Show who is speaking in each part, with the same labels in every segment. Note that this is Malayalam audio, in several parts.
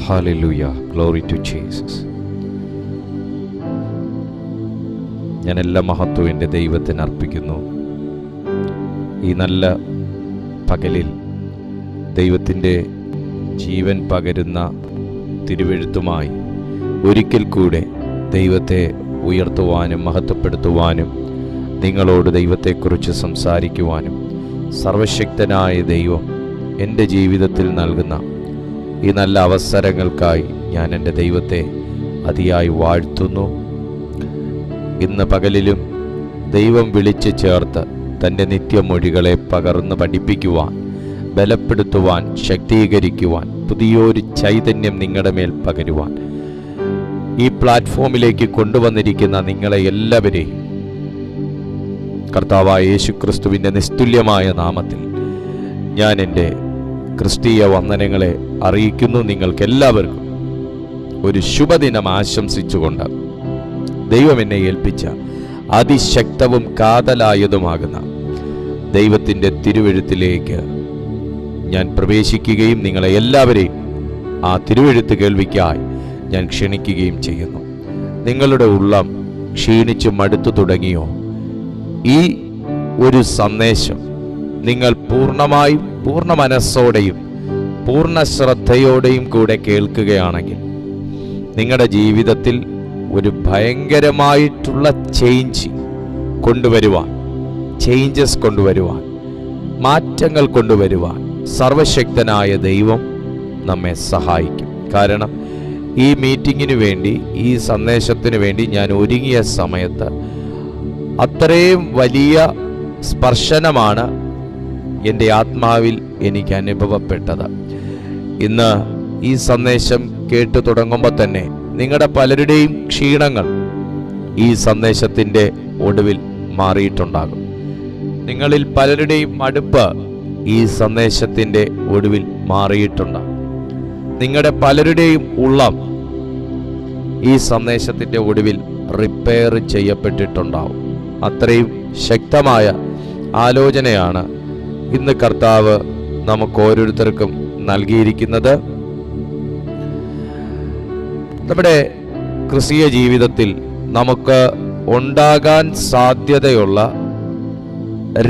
Speaker 1: Hallelujah. Glory to Jesus. ഞാൻ എല്ലാ മഹത്വവും എൻ്റെ ദൈവത്തിന് അർപ്പിക്കുന്നു. ഈ നല്ല പകലിൽ ദൈവത്തിൻ്റെ ജീവൻ പകരുന്ന തിരുവെഴുത്തുമായി ഒരിക്കൽ കൂടെ ദൈവത്തെ ഉയർത്തുവാനും മഹത്വപ്പെടുത്തുവാനും നിങ്ങളോട് ദൈവത്തെക്കുറിച്ച് സംസാരിക്കുവാനും സർവശക്തനായ ദൈവം എൻ്റെ ജീവിതത്തിൽ നൽകുന്ന ഈ നല്ല അവസരങ്ങൾക്കായി ഞാൻ എൻ്റെ ദൈവത്തെ അതിയായി വാഴ്ത്തുന്നു. ഇന്ന് പകലിലും ദൈവം വിളിച്ച് ചേർത്ത് തൻ്റെ നിത്യമൊഴികളെ പകർന്ന് പഠിപ്പിക്കുവാൻ, ബലപ്പെടുത്തുവാൻ, ശക്തീകരിക്കുവാൻ, പുതിയൊരു ചൈതന്യം നിങ്ങളുടെ മേൽ പകരുവാൻ ഈ പ്ലാറ്റ്ഫോമിലേക്ക് കൊണ്ടുവന്നിരിക്കുന്ന നിങ്ങളെ എല്ലാവരെയും കർത്താവായ യേശുക്രിസ്തുവിൻ്റെ നിസ്തുല്യമായ നാമത്തിൽ ഞാൻ എൻ്റെ ക്രിസ്തീയ വന്ദനങ്ങളെ അറിയിക്കുന്നു. നിങ്ങൾക്കെല്ലാവർക്കും ഒരു ശുഭദിനം ആശംസിച്ചുകൊണ്ട് ദൈവം എന്നെ ഏൽപ്പിച്ച അതിശക്തവും കാതലായതുമാകുന്ന ദൈവത്തിൻ്റെ തിരുവെഴുത്തിലേക്ക് ഞാൻ പ്രവേശിക്കുകയും നിങ്ങളെ എല്ലാവരെയും ആ തിരുവെഴുത്ത് കേൾവിക്കായി ഞാൻ ക്ഷണിക്കുകയും ചെയ്യുന്നു. നിങ്ങളുടെ ഉള്ളം ക്ഷീണിച്ചു മടുത്തു തുടങ്ങിയോ? ഈ ഒരു സന്ദേശം നിങ്ങൾ പൂർണ്ണമായും പൂർണ്ണ മനസ്സോടെയും പൂർണ്ണ ശ്രദ്ധയോടെയും കൂടെ കേൾക്കുകയാണെങ്കിൽ നിങ്ങളുടെ ജീവിതത്തിൽ ഒരു ഭയങ്കരമായിട്ടുള്ള ചേഞ്ചസ് കൊണ്ടുവരുവാൻ, മാറ്റങ്ങൾ കൊണ്ടുവരുവാൻ സർവശക്തനായ ദൈവം നമ്മെ സഹായിക്കും. കാരണം ഈ മീറ്റിങ്ങിന് വേണ്ടി, ഈ സന്ദേശത്തിന് വേണ്ടി ഞാൻ ഒരുങ്ങിയ സമയത്ത് അത്രയും വലിയ സ്പർശനമാണ് എൻ്റെ ആത്മാവിൽ എനിക്ക് അനുഭവപ്പെട്ടത്. ഇന്ന് ഈ സന്ദേശം കേട്ടു തുടങ്ങുമ്പോൾ തന്നെ നിങ്ങളുടെ പലരുടെയും ക്ഷീണങ്ങൾ ഈ സന്ദേശത്തിൻ്റെ ഒടുവിൽ മാറിയിട്ടുണ്ടാകും. നിങ്ങളിൽ പലരുടെയും മടുപ്പ് ഈ സന്ദേശത്തിൻ്റെ ഒടുവിൽ മാറിയിട്ടുണ്ടാകും. നിങ്ങളുടെ പലരുടെയും ഉള്ളം ഈ സന്ദേശത്തിൻ്റെ ഒടുവിൽ റിപ്പയർ ചെയ്യപ്പെട്ടിട്ടുണ്ടാവും. അത്രയും ശക്തമായ ആലോചനയാണ് ഇന്ന് കർത്താവ് നമുക്ക് ഓരോരുത്തർക്കും നൽകിയിരിക്കുന്നത്. നമ്മുടെ ക്രിസ്തീയ ജീവിതത്തിൽ നമുക്ക് ഉണ്ടാകാൻ സാധ്യതയുള്ള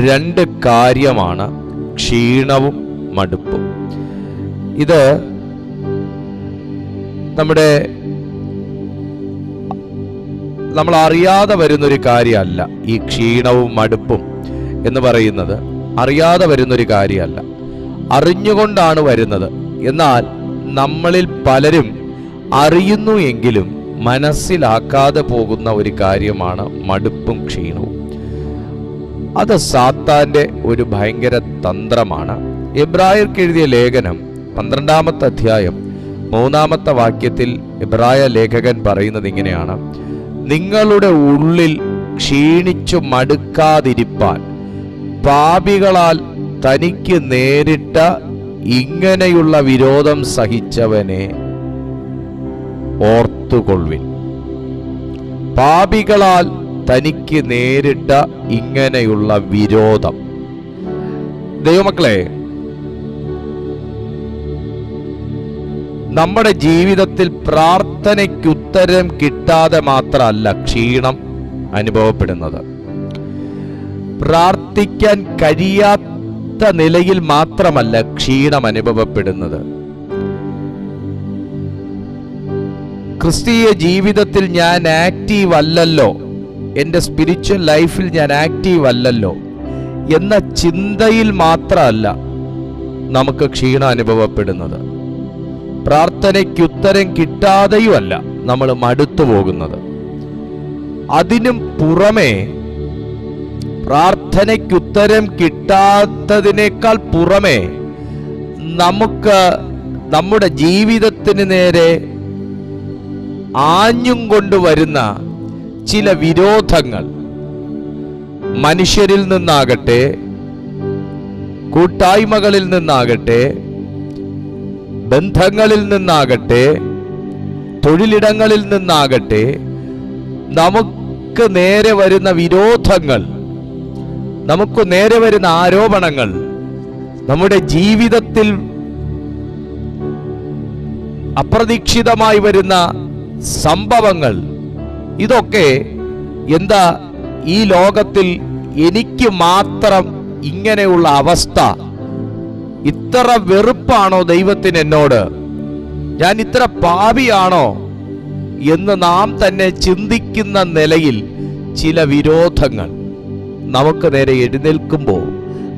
Speaker 1: രണ്ട് കാര്യമാണ് ക്ഷീണവും മടുപ്പും. ഇത് നമ്മൾ അറിയാതെ വരുന്നൊരു കാര്യമല്ല. ഈ ക്ഷീണവും മടുപ്പും എന്ന് പറയുന്നത് അറിയാതെ വരുന്നൊരു കാര്യമല്ല, അറിഞ്ഞുകൊണ്ടാണ് വരുന്നത്. എന്നാൽ നമ്മളിൽ പലരും അറിയുന്നു എങ്കിലും മനസ്സിലാക്കാതെ പോകുന്ന ഒരു കാര്യമാണ് മടുപ്പും ക്ഷീണവും. അത് സാത്താൻ്റെ ഒരു ഭയങ്കര തന്ത്രമാണ്. എബ്രായർക്ക് എഴുതിയ ലേഖനം 12-ാമത്തെ അധ്യായം 3-ാമത്തെ വാക്യത്തിൽ എബ്രായ ലേഖകൻ പറയുന്നത് ഇങ്ങനെയാണ്: നിങ്ങളുടെ ഉള്ളിൽ ക്ഷീണിച്ചു മടുക്കാതിരിപ്പാൻ പാപികളാൽ തനിക്ക് നേരിട്ട ഇങ്ങനെയുള്ള വിരോധം സഹിച്ചവനെ ഓർത്തുകൊള്ളുവിൻ. പാപികളാൽ തനിക്ക് നേരിട്ട ഇങ്ങനെയുള്ള വിരോധം. ദൈവമക്കളെ, നമ്മുടെ ജീവിതത്തിൽ പ്രാർത്ഥനയ്ക്കുത്തരം കിട്ടാതെ മാത്രമല്ല ക്ഷീണം അനുഭവപ്പെടുന്നത്. പ്രാർത്ഥിക്കാൻ കഴിയാത്ത നിലയിൽ മാത്രമല്ല ക്ഷീണം അനുഭവപ്പെടുന്നത്. ക്രിസ്തീയ ജീവിതത്തിൽ ഞാൻ ആക്റ്റീവ് അല്ലല്ലോ, എൻ്റെ സ്പിരിച്വൽ ലൈഫിൽ ഞാൻ ആക്റ്റീവ് അല്ലല്ലോ എന്ന ചിന്തയിൽ മാത്രമല്ല നമുക്ക് ക്ഷീണം അനുഭവപ്പെടുന്നത്. പ്രാർത്ഥനയ്ക്കുത്തരം കിട്ടാതെയുമല്ല നമ്മൾ മടുത്തു പോകുന്നത്. അതിനും പുറമെ പ്രാർത്ഥനയ്ക്കുത്തരം കിട്ടാത്തതിനേക്കാൾ പുറമെ നമുക്ക് നമ്മുടെ ജീവിതത്തിന് നേരെ ആഞ്ഞും കൊണ്ടുവരുന്ന ചില വിരോധങ്ങൾ, മനുഷ്യരിൽ നിന്നാകട്ടെ, കൂട്ടായ്മകളിൽ നിന്നാകട്ടെ, ബന്ധങ്ങളിൽ നിന്നാകട്ടെ, തൊഴിലിടങ്ങളിൽ നിന്നാകട്ടെ, നമുക്ക് നേരെ വരുന്ന വിരോധങ്ങൾ, നമുക്ക് നേരെ വരുന്ന ആരോപണങ്ങൾ നമ്മുടെ ജീവിതത്തിൽ അപ്രതീക്ഷിതമായി വരുന്ന സംഭവങ്ങൾ, ഇതൊക്കെ എന്താ ഈ ലോകത്തിൽ എനിക്ക് മാത്രം ഇങ്ങനെയുള്ള അവസ്ഥ, ഇത്ര വെറുപ്പാണോ ദൈവത്തിന് എന്നോട്, ഞാൻ ഇത്ര പാപിയാണോ എന്ന് നാം തന്നെ ചിന്തിക്കുന്ന നിലയിൽ ചില വിരോധങ്ങൾ നമുക്ക് നേരെ എഴുന്നേൽക്കുമ്പോൾ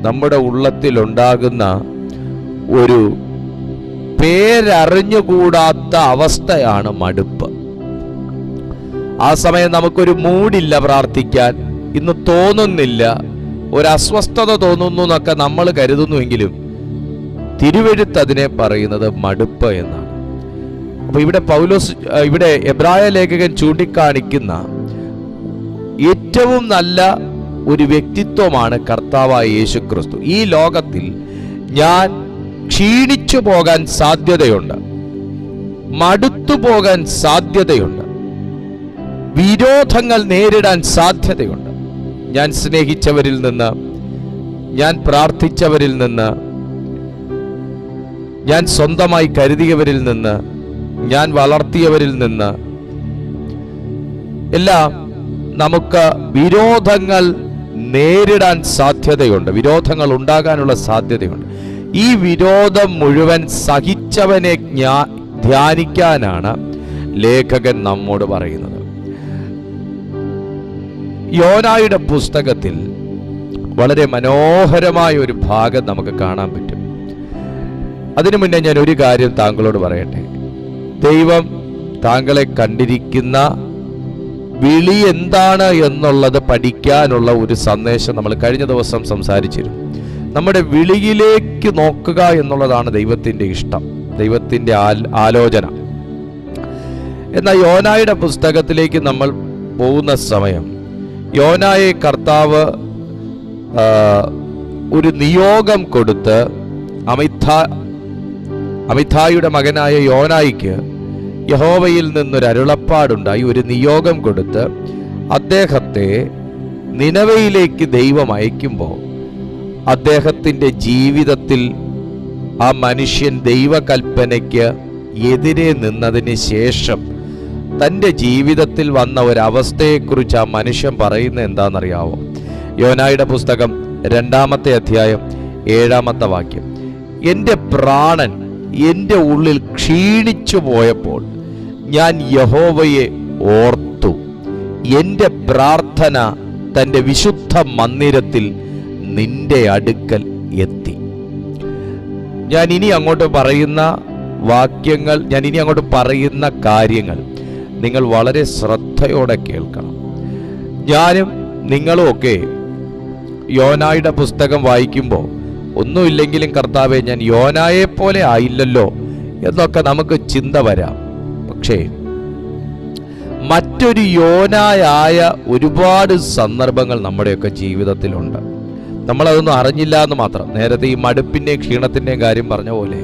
Speaker 1: നമ്മുടെ ഉള്ളത്തിലുണ്ടാകുന്ന ഒരു പേരറിഞ്ഞുകൂടാത്ത അവസ്ഥയാണ് മടുപ്പ്. ആ സമയം നമുക്കൊരു മൂഡില്ല പ്രാർത്ഥിക്കാൻ, ഇന്ന് തോന്നുന്നില്ല, ഒരു അസ്വസ്ഥത തോന്നുന്നു എന്നൊക്കെ നമ്മൾ കരുതുന്നുവെങ്കിലും തിരുവെഴുത്ത് അതിനെ പറയുന്നത് മടുപ്പ് എന്നാണ്. അപ്പൊ ഇവിടെ എബ്രായ ലേഖകൻ ചൂണ്ടിക്കാണിക്കുന്ന ഏറ്റവും നല്ല ഒരു വ്യക്തിത്വമാണ് കർത്താവായ യേശു ക്രിസ്തു. ഈ ലോകത്തിൽ ഞാൻ ക്ഷീണിച്ചു പോകാൻ സാധ്യതയുണ്ട്, മടുത്തു പോകാൻ സാധ്യതയുണ്ട്, വിരോധങ്ങൾ നേരിടാൻ സാധ്യതയുണ്ട്. ഞാൻ സ്നേഹിച്ചവരിൽ നിന്ന്, ഞാൻ പ്രാർത്ഥിച്ചവരിൽ നിന്ന്, ഞാൻ സ്വന്തമായി കരുതിയവരിൽ നിന്ന്, ഞാൻ വളർത്തിയവരിൽ നിന്ന് എല്ലാം നമുക്ക് വിരോധങ്ങൾ നേരിടാൻ സാധ്യതയുണ്ട്, വിരോധങ്ങൾ ഉണ്ടാകാനുള്ള സാധ്യതയുണ്ട്. ഈ വിരോധം മുഴുവൻ സഹിച്ചവനെ ധ്യാനിക്കാനാണ് ലേഖകൻ നമ്മോട് പറയുന്നത്. യോനായുടെ പുസ്തകത്തിൽ വളരെ മനോഹരമായ ഒരു ഭാഗം നമുക്ക് കാണാൻ പറ്റും. അതിനു മുന്നേ ഞാൻ ഒരു കാര്യം താങ്കളോട് പറയട്ടെ. ദൈവം താങ്കളെ കണ്ടിരിക്കുന്ന വിളി എന്താണ് എന്നുള്ളത് പഠിക്കാനുള്ള ഒരു സന്ദേശം നമ്മൾ കഴിഞ്ഞ ദിവസം സംസാരിച്ചിരുന്നു. നമ്മുടെ വിളിയിലേക്ക് നോക്കുക എന്നുള്ളതാണ് ദൈവത്തിൻ്റെ ഇഷ്ടം, ദൈവത്തിൻ്റെ ആലോചന. എന്നാൽ യോനായുടെ പുസ്തകത്തിലേക്ക് നമ്മൾ പോകുന്ന സമയം യോനായെ കർത്താവ് ഒരു നിയോഗം കൊടുത്ത് അമിത്തായിയുടെ മകനായ യോനായിക്ക് യഹോവയിൽ നിന്നൊരു അരുളപ്പാടുണ്ടായി. ഒരു നിയോഗം കൊടുത്ത് അദ്ദേഹത്തെ നിനവയിലേക്ക് ദൈവം അയക്കുമ്പോൾ അദ്ദേഹത്തിൻ്റെ ജീവിതത്തിൽ ആ മനുഷ്യൻ ദൈവകൽപ്പനയ്ക്ക് എതിരെ നിന്നതിന് ശേഷം തൻ്റെ ജീവിതത്തിൽ വന്ന ഒരവസ്ഥയെക്കുറിച്ച് ആ മനുഷ്യൻ പറയുന്നത് എന്താണെന്നറിയാവോ? യോനായുടെ പുസ്തകം 2-ാമത്തെ അധ്യായം 7-ാമത്തെ വാക്യം. എൻ്റെ പ്രാണൻ എൻ്റെ ഉള്ളിൽ ക്ഷീണിച്ചു പോയപ്പോൾ ഞാൻ യഹോവയെ ഓർത്തു, എൻ്റെ പ്രാർത്ഥന തൻ്റെ വിശുദ്ധ മന്ദിരത്തിൽ നിന്റെ അടുക്കൽ എത്തി. ഞാൻ ഇനി അങ്ങോട്ട് പറയുന്ന വാക്യങ്ങൾ, ഞാൻ ഇനി അങ്ങോട്ട് പറയുന്ന കാര്യങ്ങൾ നിങ്ങൾ വളരെ ശ്രദ്ധയോടെ കേൾക്കണം. ഞാനും നിങ്ങളും ഒക്കെ യോനായുടെ പുസ്തകം വായിക്കുമ്പോൾ ഒന്നുമില്ലെങ്കിലും കർത്താവെ ഞാൻ യോനായെ പോലെ ആയില്ലല്ലോ എന്നൊക്കെ നമുക്ക് ചിന്ത വരാം. പക്ഷേ മറ്റൊരു യോനായായ ഒരുപാട് സന്ദർഭങ്ങൾ നമ്മുടെയൊക്കെ ജീവിതത്തിലുണ്ട്. നമ്മളതൊന്നും അറിഞ്ഞില്ല എന്ന് മാത്രം. നേരത്തെ ഈ മടുപ്പിൻ്റെയും ക്ഷീണത്തിൻ്റെയും കാര്യം പറഞ്ഞ പോലെ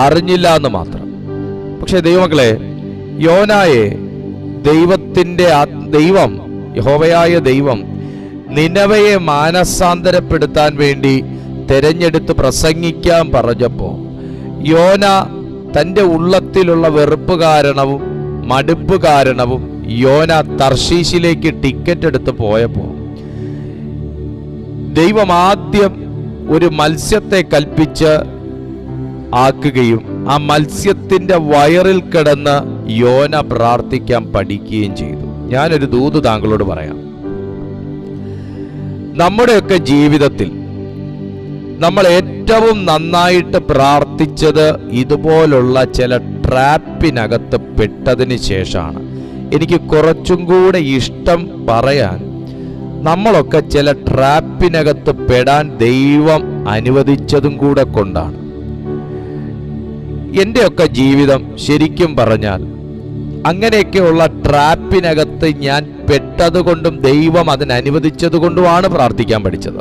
Speaker 1: അറിഞ്ഞില്ല എന്ന് മാത്രം. പക്ഷേ ദൈവമക്കളെ, യോനായെ ദൈവം യഹോവയായ ദൈവം നിനവയെ മാനസാന്തരപ്പെടുത്താൻ വേണ്ടി തെരഞ്ഞെടുത്ത് പ്രസംഗിക്കാൻ പറഞ്ഞപ്പോൾ യോന തൻ്റെ ഉള്ളത്തിലുള്ള വെറുപ്പ് കാരണവും മടുപ്പ് കാരണവും യോന തർശീശിലേക്ക് ടിക്കറ്റ് എടുത്ത് പോയപ്പോൾ ദൈവം ആദ്യം ഒരു മത്സ്യത്തെ കൽപ്പിച്ച് ആക്കുകയും ആ മത്സ്യത്തിൻ്റെ വയറിൽ കിടന്ന് യോന പ്രാർത്ഥിക്കാൻ പഠിക്കുകയും ചെയ്തു. ഞാനൊരു ദൂത് താങ്കളോട് പറയാം. നമ്മുടെയൊക്കെ ജീവിതത്തിൽ നമ്മൾ ഏറ്റവും നന്നായിട്ട് പ്രാർത്ഥിച്ചത് ഇതുപോലുള്ള ചില ട്രാപ്പിനകത്ത് പെട്ടതിന് ശേഷമാണ്. എനിക്ക് കുറച്ചും കൂടെ ഇഷ്ടം പറയാൻ, നമ്മളൊക്കെ ചില ട്രാപ്പിനകത്ത് പെടാൻ ദൈവം അനുവദിച്ചതും കൂടെ കൊണ്ടാണ്. എൻ്റെയൊക്കെ ജീവിതം ശരിക്കും പറഞ്ഞാൽ അങ്ങനെയൊക്കെയുള്ള ട്രാപ്പിനകത്ത് ഞാൻ പെട്ടതുകൊണ്ടും ദൈവം അതിനനുവദിച്ചതുകൊണ്ടുമാണ് പ്രാർത്ഥിക്കാൻ പഠിച്ചത്.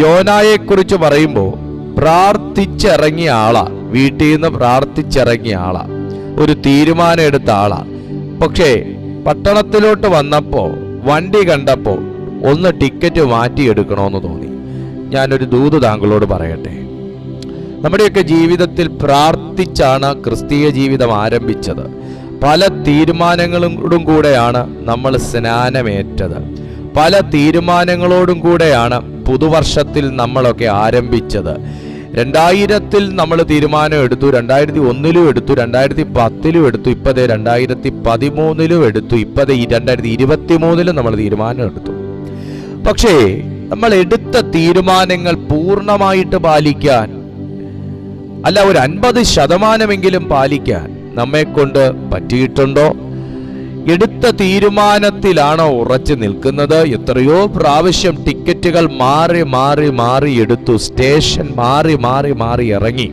Speaker 1: യോനായെക്കുറിച്ച് പറയുമ്പോൾ പ്രാർത്ഥിച്ചിറങ്ങിയ ആളാ, വീട്ടിൽ നിന്ന് പ്രാർത്ഥിച്ചിറങ്ങിയ ആളാ, ഒരു തീരുമാനം എടുത്ത ആളാ. പക്ഷേ പട്ടണത്തിലോട്ട് വന്നപ്പോൾ വണ്ടി കണ്ടപ്പോൾ ഒന്ന് ടിക്കറ്റ് മാറ്റിയെടുക്കണമെന്ന് തോന്നി. ഞാനൊരു ദൂത് താങ്കളോട് പറയട്ടെ. നമ്മുടെയൊക്കെ ജീവിതത്തിൽ പ്രാർത്ഥിച്ചാണ് ക്രിസ്തീയ ജീവിതം ആരംഭിച്ചത്. പല തീരുമാനങ്ങളോടും കൂടെയാണ് നമ്മൾ സ്നാനമേറ്റത്. പല തീരുമാനങ്ങളോടും കൂടെയാണ് പുതുവർഷത്തിൽ നമ്മളൊക്കെ ആരംഭിച്ചത്. 2000 നമ്മൾ തീരുമാനം എടുത്തു, 2001 എടുത്തു, 2010 എടുത്തു, ഇപ്പത് 2013 എടുത്തു, ഇപ്പത് 2023 നമ്മൾ തീരുമാനം എടുത്തു. പക്ഷേ നമ്മൾ എടുത്ത തീരുമാനങ്ങൾ പൂർണ്ണമായിട്ട് പാലിക്കാൻ, അല്ല ഒരു 50% പാലിക്കാൻ നമ്മെ കൊണ്ട് പറ്റിയിട്ടുണ്ടോ? എടുത്ത തീരുമാനത്തിലാണോ ഉറച്ചു നിൽക്കുന്നത്? എത്രയോ പ്രാവശ്യം ടിക്കറ്റുകൾ മാറി മാറി മാറി എടുത്തു, സ്റ്റേഷൻ മാറി മാറി മാറി ഇറങ്ങി,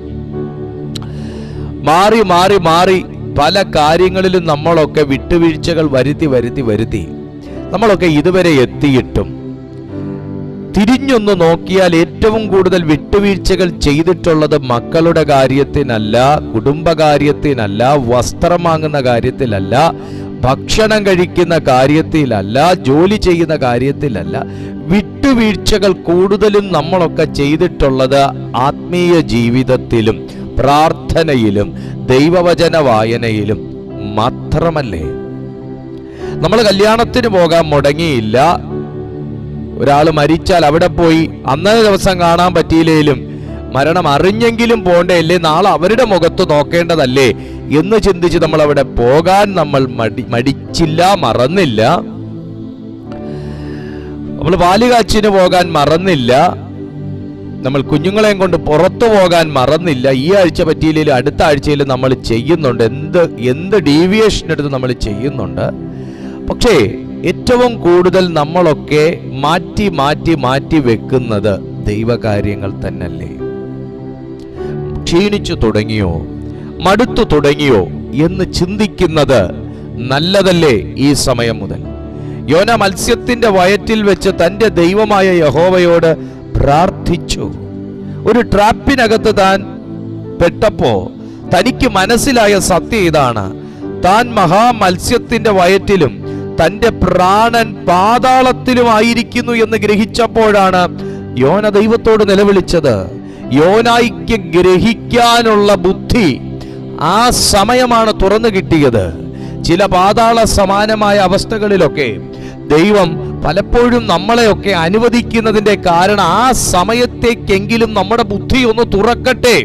Speaker 1: മാറി മാറി മാറി പല കാര്യങ്ങളിലും നമ്മളൊക്കെ വിട്ടുവീഴ്ചകൾ വരുത്തി നമ്മളൊക്കെ ഇതുവരെ എത്തിയിട്ടും തിരിഞ്ഞൊന്ന് നോക്കിയാൽ ഏറ്റവും കൂടുതൽ വിട്ടുവീഴ്ചകൾ ചെയ്തിട്ടുള്ളത് മക്കളുടെ കാര്യത്തിനല്ല, കുടുംബകാര്യത്തിനല്ല, വസ്ത്രം വാങ്ങുന്ന കാര്യത്തിലല്ല, ഭക്ഷണം കഴിക്കുന്ന കാര്യത്തിലല്ല, ജോലി ചെയ്യുന്ന കാര്യത്തിലല്ല. വിട്ടുവീഴ്ചകൾ കൂടുതലും നമ്മളൊക്കെ ചെയ്തിട്ടുള്ളത് ആത്മീയ ജീവിതത്തിലും പ്രാർത്ഥനയിലും ദൈവവചന വായനയിലും മാത്രമല്ലേ? നമ്മൾ കല്യാണത്തിന് പോകാൻ മുടങ്ങിയില്ല. ഒരാൾ മരിച്ചാൽ അവിടെ പോയി അന്നത്തെ ദിവസം കാണാൻ പറ്റിയില്ലേലും മരണം അറിഞ്ഞെങ്കിലും പോണ്ടല്ലേ, നാളെ അവരുടെ മുഖത്ത് നോക്കേണ്ടതല്ലേ എന്ന് ചിന്തിച്ച് നമ്മൾ അവിടെ പോകാൻ നമ്മൾ മടിച്ചില്ല, മറന്നില്ല. നമ്മൾ പാലുകാച്ചിന് പോകാൻ മറന്നില്ല, നമ്മൾ കുഞ്ഞുങ്ങളെയും കൊണ്ട് പുറത്തു പോകാൻ മറന്നില്ല. ഈ ആഴ്ച പറ്റിയില്ലെങ്കിലും അടുത്ത ആഴ്ചയിൽ നമ്മൾ ചെയ്യുന്നുണ്ട്, എന്ത് ഡീവിയേഷൻ എടുത്ത് നമ്മൾ ചെയ്യുന്നുണ്ട്. പക്ഷേ ഏറ്റവും കൂടുതൽ നമ്മളൊക്കെ മാറ്റി മാറ്റി മാറ്റി വെക്കുന്നത് ദൈവകാര്യങ്ങൾ തന്നല്ലേ? ക്ഷീണിച്ചു തുടങ്ങിയോ, മടുത്തു തുടങ്ങിയോ എന്ന് ചിന്തിക്കുന്നത് നല്ലതല്ലേ? ഈ സമയം മുതൽ യോന മത്സ്യത്തിന്റെ വയറ്റിൽ വെച്ച് തന്റെ ദൈവമായ യഹോവയോട് പ്രാർത്ഥിച്ചു. ഒരു ട്രാപ്പിനകത്ത് താൻ പെട്ടപ്പോ തനിക്ക് മനസ്സിലായ സത്യം ഇതാണ്: താൻ മഹാമത്സ്യത്തിന്റെ വയറ്റിലും തന്റെ പ്രാണൻ പാതാളത്തിലുമായിരിക്കുന്നു എന്ന് ഗ്രഹിച്ചപ്പോഴാണ് യോന ദൈവത്തോട് നിലവിളിച്ചത്. യോനായിക്ക് ഗ്രഹിക്കാനുള്ള ബുദ്ധി ആ സമയമാണ് തുറന്നു കിട്ടിയത്. ചില പാതാള സമാനമായ അവസ്ഥകളിലൊക്കെ ദൈവം പലപ്പോഴും നമ്മളെയൊക്കെ അനുവദിക്കുന്നതിന്റെ കാരണം ആ സമയത്തേക്കെങ്കിലും നമ്മുടെ ബുദ്ധി ഒന്ന് തുറക്കട്ടെ,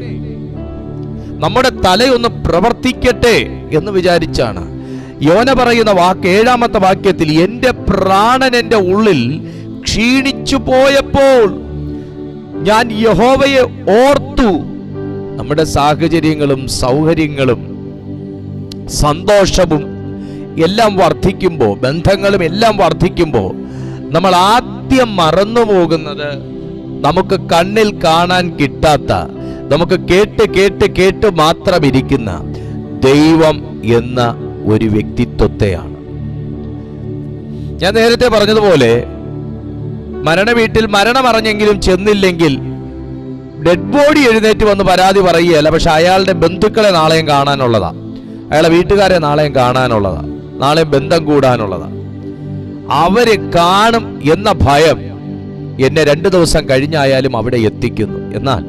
Speaker 1: നമ്മുടെ തലയൊന്ന് പ്രവർത്തിക്കട്ടെ എന്ന് വിചാരിച്ചാണ്. യോന പറയുന്ന വാക്ക് 7-ാമത്തെ വാക്യത്തിൽ, എന്റെ പ്രാണൻ എന്റെ ഉള്ളിൽ ക്ഷീണിച്ചു പോയപ്പോൾ ഞാൻ യഹോവയെ ഓർത്തു. നമ്മുടെ സാഹചര്യങ്ങളും സൗകര്യങ്ങളും സന്തോഷവും എല്ലാം വർദ്ധിക്കുമ്പോൾ, ബന്ധങ്ങളും എല്ലാം വർദ്ധിക്കുമ്പോൾ നമ്മൾ ആദ്യം മറന്നു പോകുന്നത് നമുക്ക് കണ്ണിൽ കാണാൻ കിട്ടാത്ത, നമുക്ക് കേട്ട് കേട്ട് കേട്ട് മാത്രം ഇരിക്കുന്ന ദൈവം എന്ന ഒരു വ്യക്തിത്വത്തെയാണ്. ഞാൻ നേരത്തെ പറഞ്ഞതുപോലെ മരണ വീട്ടിൽ മരണമറിഞ്ഞെങ്കിലും ചെന്നില്ലെങ്കിൽ ഡെഡ് ബോഡി എഴുന്നേറ്റ് വന്ന് പരാതി പറയുകയല്ല, പക്ഷെ അയാളുടെ ബന്ധുക്കളെ നാളെയും കാണാനുള്ളതാ, അയാളെ വീട്ടുകാരെ നാളെയും കാണാനുള്ളതാ, നാളെയും ബന്ധം കൂടാനുള്ളതാ. അവര് കാണും എന്ന ഭയം എന്നെ 2 ദിവസം കഴിഞ്ഞായാലും അവിടെ എത്തിക്കുന്നു. എന്നാൽ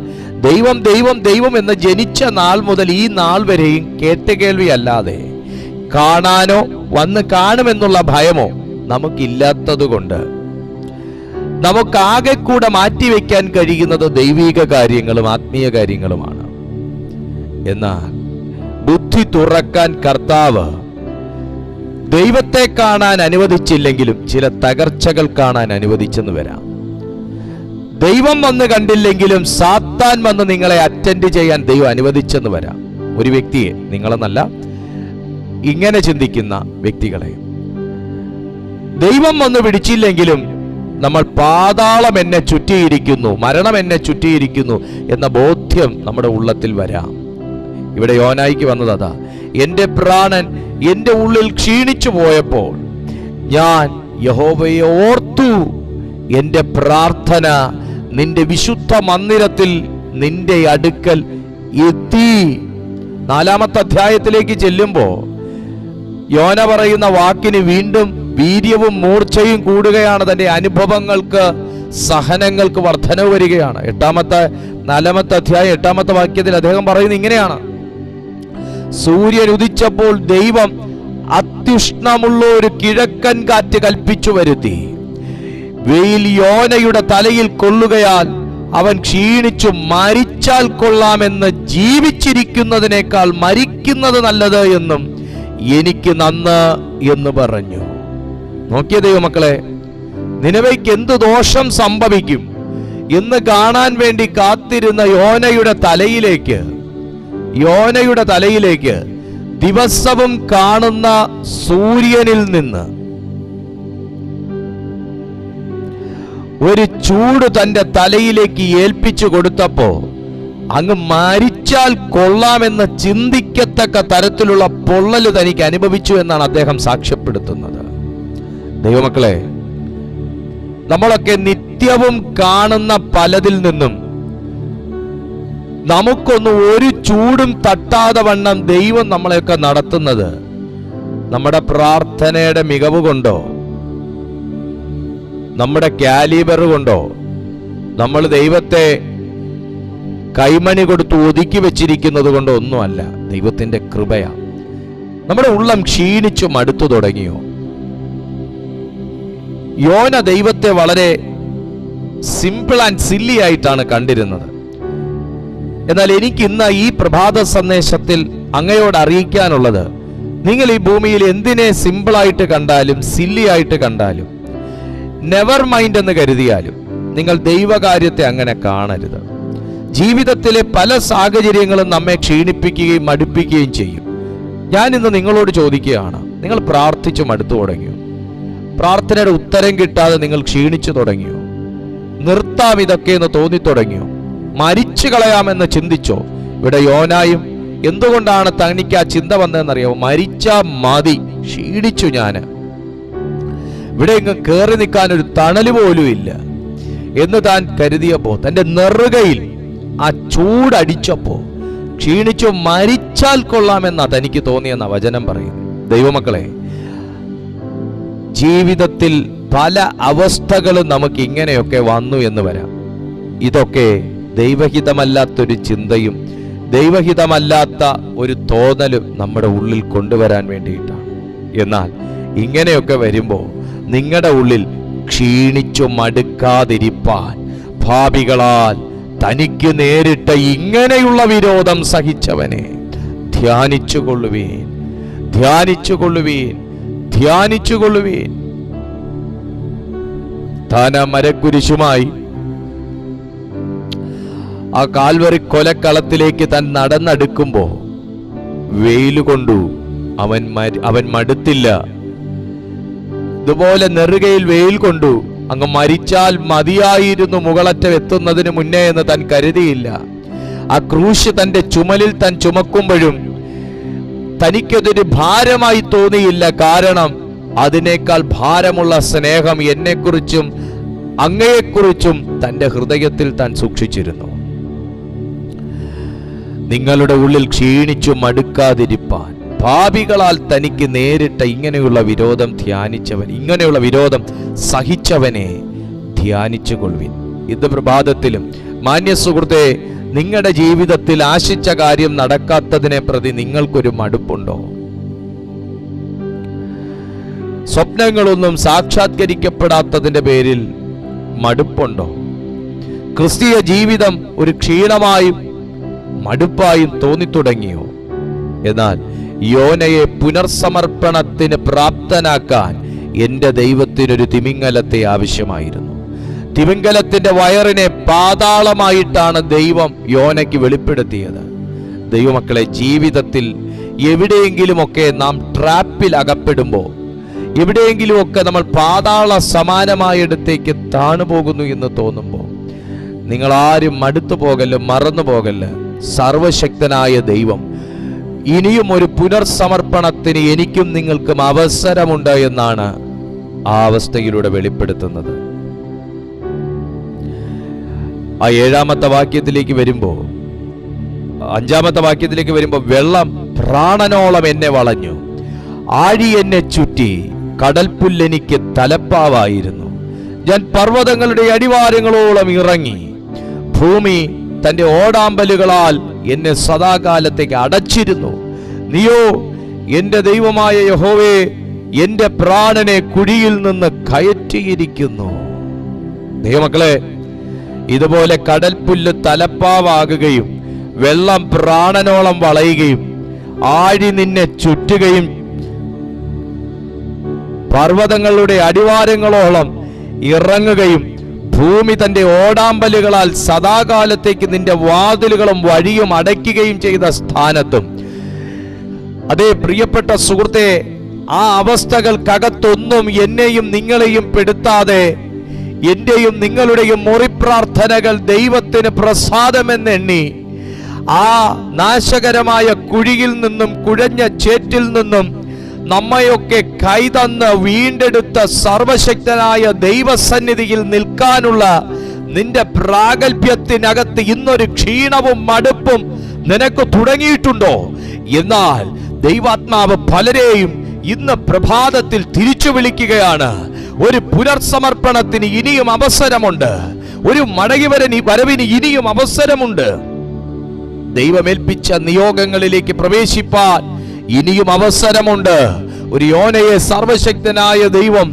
Speaker 1: ദൈവം ദൈവം ദൈവം എന്ന് ജനിച്ച നാൾ മുതൽ ഈ നാൾ വരെയും കേട്ടുകേൾവി അല്ലാതെ കാണാനോ വന്ന് കാണുമെന്നുള്ള ഭയമോ നമുക്കില്ലാത്തത് കൊണ്ട് നമുക്കാകെ കൂടെ മാറ്റിവെക്കാൻ കഴിയുന്നത് ദൈവിക കാര്യങ്ങളും ആത്മീയ കാര്യങ്ങളുമാണ്. എന്നാൽ ബുദ്ധി തുറക്കാൻ കർത്താവ് ദൈവത്തെ കാണാൻ അനുവദിച്ചില്ലെങ്കിലും ചില തകർച്ചകൾ കാണാൻ അനുവദിച്ചെന്ന് വരാം. ദൈവം വന്ന് കണ്ടില്ലെങ്കിലും സാത്താൻ വന്ന് നിങ്ങളെ അറ്റൻഡ് ചെയ്യാൻ ദൈവം അനുവദിച്ചെന്ന് വരാം. ഒരു വ്യക്തിയെ, നിങ്ങളെന്നല്ല, ഇങ്ങനെ ചിന്തിക്കുന്ന വ്യക്തികളെ ദൈവം വന്ന് പിടിച്ചില്ലെങ്കിലും നമ്മൾ പാതാളം എന്നെ ചുറ്റിയിരിക്കുന്നു, മരണം എന്നെ ചുറ്റിയിരിക്കുന്നു എന്ന ബോധ്യം നമ്മുടെ ഉള്ളത്തിൽ വരാം. ഇവിടെ യോനായിക്ക് വന്നത് അതാ. എന്റെ പ്രാണൻ എന്റെ ഉള്ളിൽ ക്ഷീണിച്ചു പോയപ്പോൾ ഞാൻ യഹോവയെ ഓർത്തു. എന്റെ പ്രാർത്ഥന നിന്റെ വിശുദ്ധ മന്ദിരത്തിൽ നിന്റെ അടുക്കൽ എത്തി. 4-ാമത്തെ അധ്യായത്തിലേക്ക് ചെല്ലുമ്പോ യോന പറയുന്ന വാക്കിന് വീണ്ടും വീര്യവും മൂർച്ചയും കൂടുകയാണ്. തന്റെ അനുഭവങ്ങൾക്ക് സഹനങ്ങൾക്ക് വർധനവ് വരികയാണ്. 4-ാമത്തെ അധ്യായം 8-ാമത്തെ വാക്യത്തിൽ അദ്ദേഹം പറയുന്നത് ഇങ്ങനെയാണ്: സൂര്യൻ ഉദിച്ചപ്പോൾ ദൈവം അത്യുഷ്ണമുള്ള ഒരു കിഴക്കൻ കാറ്റ് കൽപ്പിച്ചു വരുത്തി. വെയിൽ യോനയുടെ തലയിൽ കൊള്ളുകയാൽ അവൻ ക്ഷീണിച്ചു മരിച്ചാൽ കൊള്ളാമെന്ന് ജീവിച്ചിരിക്കുന്നതിനേക്കാൾ മരിക്കുന്നത് നല്ലത് എന്നും എനിക്ക് നന്ന് എന്ന് പറഞ്ഞു. നോക്കിയ ദൈവമക്കളെ, നിനവയ്ക്ക് എന്ത് ദോഷം സംഭവിക്കും എന്ന് കാണാൻ വേണ്ടി കാത്തിരുന്ന യോനയുടെ തലയിലേക്ക് ദിവസവും കാണുന്ന സൂര്യനിൽ നിന്ന് ഒരു ചൂട് തന്റെ തലയിലേക്ക് ഏൽപ്പിച്ചു കൊടുത്തപ്പോ അങ്ങ് മരിച്ചാൽ കൊള്ളാമെന്ന് ചിന്തിക്കത്തക്ക തരത്തിലുള്ള പൊള്ളല് തനിക്ക് അനുഭവിച്ചു എന്നാണ് അദ്ദേഹം സാക്ഷ്യപ്പെടുത്തുന്നത്. ദൈവമക്കളെ, നമ്മളൊക്കെ നിത്യവും കാണുന്ന പലതിൽ നിന്നും നമുക്കൊന്നും ഒരു ചൂടും തട്ടാതെ വണ്ണം ദൈവം നമ്മളെയൊക്കെ നടത്തുന്നത് നമ്മുടെ പ്രാർത്ഥനയുടെ മികവ് കൊണ്ടോ, നമ്മുടെ കാലിബർ കൊണ്ടോ, നമ്മൾ ദൈവത്തെ കൈമണി കൊടുത്ത് ഒതുക്കി വെച്ചിരിക്കുന്നത് കൊണ്ടോ ഒന്നുമല്ല. ദൈവത്തിന്റെ കൃപയാ. നമ്മുടെ ഉള്ളം ക്ഷീണിച്ചു മടുത്തു തുടങ്ങിയോ? യോന ദൈവത്തെ വളരെ സിമ്പിൾ ആൻഡ് സില്ലി ആയിട്ടാണ് കണ്ടിരുന്നത്. എന്നാൽ എനിക്ക് ഇന്ന് ഈ പ്രഭാത സന്ദേശത്തിൽ അങ്ങയോട് അറിയിക്കാനുള്ളത്, നിങ്ങൾ ഈ ഭൂമിയിൽ എന്തിനെ സിമ്പിളായിട്ട് കണ്ടാലും സില്ലി ആയിട്ട് കണ്ടാലും നെവർ മൈൻഡ് എന്ന് കരുതിയാലും നിങ്ങൾ ദൈവകാര്യത്തെ അങ്ങനെ കാണരുത്. ജീവിതത്തിലെ പല സാഹചര്യങ്ങളും നമ്മെ ക്ഷീണിപ്പിക്കുകയും മടുപ്പിക്കുകയും ചെയ്യും. ഞാൻ ഇന്ന് നിങ്ങളോട് ചോദിക്കുകയാണ്, നിങ്ങൾ പ്രാർത്ഥിച്ചു മടുത്തു തുടങ്ങിയോ? പ്രാർത്ഥനയുടെ ഉത്തരം കിട്ടാതെ നിങ്ങൾ ക്ഷീണിച്ചു തുടങ്ങിയോ? നിർത്താം ഇതൊക്കെ എന്ന് തോന്നി തുടങ്ങിയോ? മരിച്ചു കളയാമെന്ന് ചിന്തിച്ചോ? ഇവിടെ യോനായും എന്തുകൊണ്ടാണ് തനിക്ക് ആ ചിന്ത വന്നതെന്നറിയാമോ? മരിച്ചാ മതി, ക്ഷീണിച്ചു ഞാന്, ഇവിടെ ഇങ്ങ് കയറി നിൽക്കാൻ ഒരു തണല് പോലും ഇല്ല എന്ന് താൻ കരുതിയപ്പോ, തന്റെ നെറുകയിൽ ആ ചൂടടിച്ചപ്പോ ക്ഷീണിച്ചു മരിച്ചാൽ കൊള്ളാമെന്നാ തനിക്ക് തോന്നിയെന്ന വചനം പറയുന്നു. ദൈവമക്കളെ, ജീവിതത്തിൽ പല അവസ്ഥകളും നമുക്ക് ഇങ്ങനെയൊക്കെ വന്നു എന്ന് വരാം. ഇതൊക്കെ ദൈവഹിതമല്ലാത്തൊരു ചിന്തയും ദൈവഹിതമല്ലാത്ത ഒരു തോന്നലും നമ്മുടെ ഉള്ളിൽ കൊണ്ടുവരാൻ വേണ്ടിയിട്ടാണ്. എന്നാൽ ഇങ്ങനെയൊക്കെ വരുമ്പോൾ നിങ്ങളുടെ ഉള്ളിൽ ക്ഷീണിച്ചു മടുക്കാതിരിപ്പാൻ ഭാവികളാൽ തനിക്ക് നേരിട്ട ഇങ്ങനെയുള്ള വിരോധം സഹിച്ചവനെ ധ്യാനിച്ചുകൊള്ളുവീൻ, ധ്യാനിച്ചുകൊള്ളുവീൻ, ധ്യാനിച്ചുകൊള്ളുവീൻ. താൻ ആ മരക്കുരിശുമായി ആ കാൽവറി കൊലക്കളത്തിലേക്ക് താൻ നടന്നെടുക്കുമ്പോ വെയിലുകൊണ്ടു അവൻ മടുത്തില്ല. ഇതുപോലെ നെറുകയിൽ വെയിൽ കൊണ്ടു അങ്ങ് മരിച്ചാൽ മതിയായിരുന്നു മുകളറ്റം എത്തുന്നതിന് മുന്നേ എന്ന് താൻ കരുതിയില്ല. ആ ക്രൂശ് തന്റെ ചുമലിൽ താൻ ചുമക്കുമ്പോഴും തനിക്കതൊരു ഭാരമായി തോന്നിയില്ല. കാരണം അതിനേക്കാൾ ഭാരമുള്ള സ്നേഹം എന്നെക്കുറിച്ചും അങ്ങയെക്കുറിച്ചും തന്റെ ഹൃദയത്തിൽ താൻ സൂക്ഷിച്ചിരുന്നു. നിങ്ങളുടെ ഉള്ളിൽ ക്ഷീണിച്ചു മടുക്കാതിരിപ്പാൻ പാപികളാൽ തനിക്ക് നേരിട്ട ഇങ്ങനെയുള്ള വിരോധം ധ്യാനിച്ചവൻ, ഇങ്ങനെയുള്ള വിരോധം സഹിച്ചവനെ ധ്യാനിച്ചുകൊള്ളുവിൻ. ഇത് പ്രഭാതത്തിലും മാന്യ സുഹൃത്തെ, നിങ്ങളുടെ ജീവിതത്തിൽ ആശിച്ച കാര്യം നടക്കാത്തതിനെ പ്രതി നിങ്ങൾക്കൊരു മടുപ്പുണ്ടോ? സ്വപ്നങ്ങളൊന്നും സാക്ഷാത്കരിക്കപ്പെടാത്തതിന്റെ പേരിൽ മടുപ്പുണ്ടോ? ക്രിസ്തീയ ജീവിതം ഒരു ക്ഷീണമായും മടുപ്പായും തോന്നിത്തുടങ്ങിയോ? എന്നാൽ യോനയെ പുനർസമർപ്പണത്തിന് പ്രാപ്തനാക്കാൻ എന്റെ ദൈവത്തിനൊരു തിമിംഗലത്തെ ആവശ്യമായിരുന്നു. തിമിംഗലത്തിന്റെ വയറിനെ പാതാളമായിട്ടാണ് ദൈവം യോനയ്ക്ക് വെളിപ്പെടുത്തിയത്. ദൈവമക്കളെ, ജീവിതത്തിൽ എവിടെയെങ്കിലുമൊക്കെ നാം ട്രാപ്പിൽ അകപ്പെടുമ്പോൾ, എവിടെയെങ്കിലുമൊക്കെ നമ്മൾ പാതാള സമാനമായിടത്തേക്ക് താണുപോകുന്നു എന്ന് തോന്നുമ്പോൾ, നിങ്ങൾ ആരും മടുത്തു പോകല്ല്, മറന്നു പോകല്ല്. സർവശക്തനായ ദൈവം ഇനിയും ഒരു പുനർസമർപ്പണത്തിന് എനിക്കും നിങ്ങൾക്കും അവസരമുണ്ട് എന്നാണ് ആ അവസ്ഥയിലൂടെ വെളിപ്പെടുത്തുന്നത്. ആ 7-ാമത്തെ വാക്യത്തിലേക്ക് വരുമ്പോ, 5-ാമത്തെ വാക്യത്തിലേക്ക് വരുമ്പോ, വെള്ളം പ്രാണനോളം എന്നെ വളഞ്ഞു, ആഴി എന്നെ ചുറ്റി, കടൽപ്പുല്ലെനിക്ക് തലപ്പാവായിരുന്നു. ഞാൻ പർവ്വതങ്ങളുടെ അടിവാരങ്ങളോളം ഇറങ്ങി. ഭൂമി തന്റെ ഓടാമ്പലുകളാൽ എന്നെ സദാകാലത്തേക്ക് അടച്ചിരുന്നു. നീയോ എന്റെ ദൈവമായ യഹോവേ, എന്റെ പ്രാണനെ കുഴിയിൽ നിന്ന് കയറ്റിയിരിക്കുന്നു. ദൈവമക്കളെ, ഇതുപോലെ കടൽപ്പുല്ല് തലപ്പാവാകുകയും വെള്ളം പ്രാണനോളം വളയുകയും ആഴി നിന്നെ ചുറ്റുകയും പർവ്വതങ്ങളുടെ അടിവാരങ്ങളോളം ഇറങ്ങുകയും ഭൂമി തന്റെ ഓടാമ്പലുകളാൽ സദാകാലത്തേക്ക് നിന്റെ വാതിലുകളും വഴിയും അടയ്ക്കുകയും ചെയ്ത സ്ഥാനത്തും, അതേ പ്രിയപ്പെട്ട സുഹൃത്തെ, ആ അവസ്ഥകൾക്കകത്തൊന്നും എന്നെയും നിങ്ങളെയും പെടുത്താതെ എന്റെയും നിങ്ങളുടെയും മുറിപ്രാർത്ഥനകൾ ദൈവത്തിന് പ്രസാദമെന്നെണ്ണി ആ നാശകരമായ കുഴിയിൽ നിന്നും കുഴഞ്ഞ ചേറ്റിൽ നിന്നും നമ്മയൊക്കെ കൈതന്ന് വീണ്ടെടുത്ത സർവശക്തനായ ദൈവസന്നിധിയിൽ നിൽക്കാനുള്ള നിന്റെ പ്രാഗൽഭ്യത്തിനകത്ത് ഇന്നൊരു ക്ഷീണവും മടുപ്പും നിനക്ക് തുടങ്ങിയിട്ടുണ്ടോ? എന്നാൽ ദൈവാത്മാവ് പലരെയും ഇന്ന് പ്രഭാതത്തിൽ തിരിച്ചു വിളിക്കുകയാണ്. ഒരു പുനർസമർപ്പണത്തിന് ഇനിയും അവസരമുണ്ട്. ഒരു വരവിന് ഇനിയും അവസരമുണ്ട്. ദൈവമേൽപ്പിച്ച നിയോഗങ്ങളിലേക്ക് പ്രവേശിപ്പാൻ ഇനിയും അവസരമുണ്ട്. ഒരു യോനയെ സർവശക്തനായ ദൈവം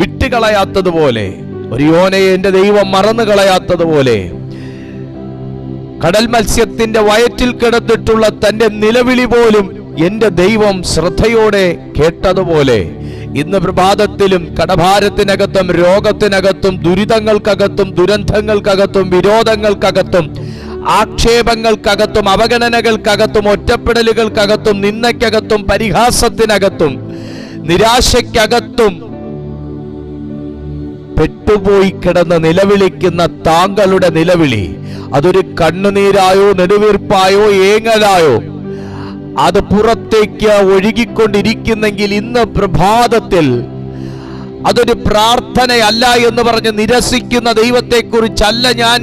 Speaker 1: വിട്ടുകളയാത്തതുപോലെ, ഒരു യോനയെ എന്റെ ദൈവം മറന്നു കളയാത്തതുപോലെ, കടൽ മത്സ്യത്തിന്റെ വയറ്റിൽ കിടന്നിട്ടുള്ള തന്റെ നിലവിളി പോലും എന്റെ ദൈവം ശ്രദ്ധയോടെ കേട്ടതുപോലെ, ഇന്ന് പ്രഭാതത്തിലും കടഭാരത്തിനകത്തും രോഗത്തിനകത്തും ദുരിതങ്ങൾക്കകത്തും ദുരന്തങ്ങൾക്കകത്തും വിരോധങ്ങൾക്കകത്തും ആക്ഷേപങ്ങൾക്കകത്തും അവഗണനകൾക്കകത്തും ഒറ്റപ്പെടലുകൾക്കകത്തും നിന്ദയ്ക്കകത്തും പരിഹാസത്തിനകത്തും നിരാശയ്ക്കകത്തും പെട്ടുപോയി കിടന്ന് നിലവിളിക്കുന്ന താങ്കളുടെ നിലവിളി അതൊരു കണ്ണുനീരായോ നെടുവീർപ്പായോ ഏങ്ങലായോ അത് പുറത്തേക്ക് ഒഴുകിക്കൊണ്ടിരിക്കുന്നെങ്കിൽ ഇന്ന് പ്രഭാതത്തിൽ അതൊരു പ്രാർത്ഥനയല്ല എന്ന് പറഞ്ഞ് നിരസിക്കുന്ന ദൈവത്തെക്കുറിച്ചല്ല ഞാൻ